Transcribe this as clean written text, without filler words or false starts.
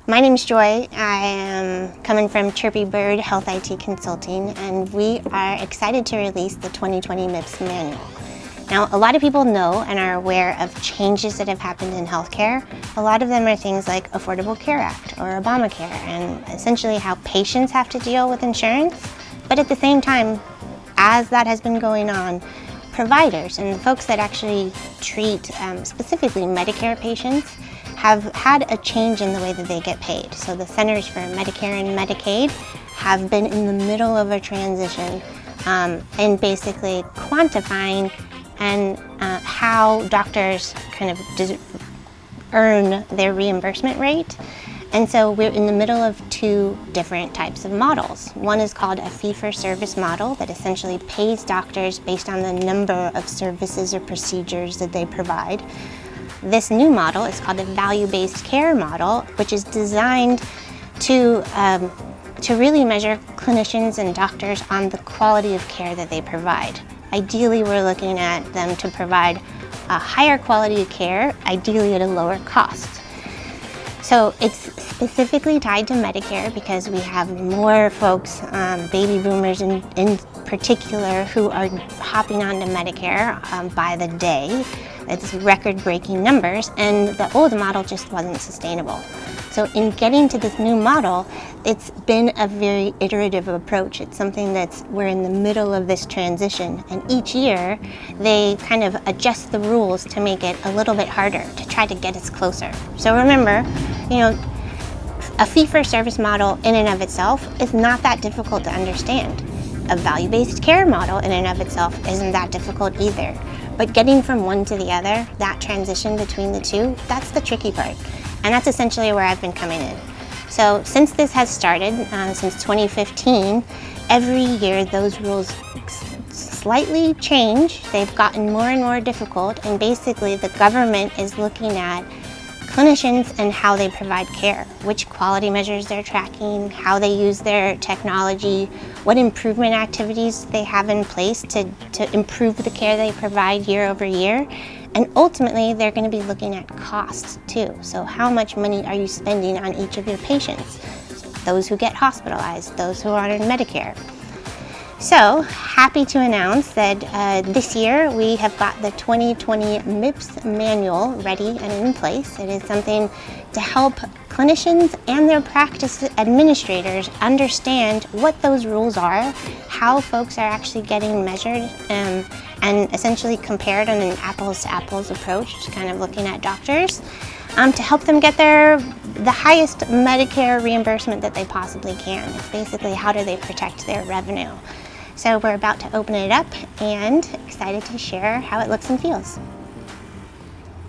My name's Joy. I am coming from Chirpy Bird Health IT Consulting, and we are excited to release the 2020 Mips manual. Now, a lot of people know and are aware of changes that have happened in healthcare. A lot of them are things like Affordable Care Act or Obamacare, and essentially how patients have to deal with insurance. But at the same time, as that has been going on, providers and the folks that actually treat specifically Medicare patients have had a change in the way that they get paid. So the Centers for Medicare and Medicaid have been in the middle of a transition in basically quantifying and how doctors kind of earn their reimbursement rate. And so we're in the middle of two different types of models. One is called a fee-for-service model that essentially pays doctors based on the number of services or procedures that they provide. This new model is called a value-based care model, which is designed to really measure clinicians and doctors on the quality of care that they provide. Ideally, we're looking at them to provide a higher quality of care, ideally at a lower cost. So it's specifically tied to Medicare because we have more folks, baby boomers in particular, who are hopping onto Medicare by the day. It's record-breaking numbers, and the old model just wasn't sustainable. So in getting to this new model, it's been a very iterative approach. It's something we're in the middle of this transition, and each year they kind of adjust the rules to make it a little bit harder to try to get us closer. So remember, a fee-for-service model in and of itself is not that difficult to understand. A value-based care model in and of itself isn't that difficult either. But getting from one to the other, that transition between the two, that's the tricky part. And that's essentially where I've been coming in. So since this has started, since 2015, every year those rules slightly change. They've gotten more and more difficult, and basically the government is looking at clinicians and how they provide care, which quality measures they're tracking, how they use their technology, what improvement activities they have in place to improve the care they provide year over year. And ultimately, they're going to be looking at costs too. So how much money are you spending on each of your patients? Those who get hospitalized, those who are on Medicare. So happy to announce that this year we have got the 2020 Mips manual ready and in place. It is something to help clinicians and their practice administrators understand what those rules are, how folks are actually getting measured, and essentially compared on an apples-to-apples approach, to kind of looking at doctors, to help them get the highest Medicare reimbursement that they possibly can. It's basically how do they protect their revenue. So we're about to open it up and excited to share how it looks and feels.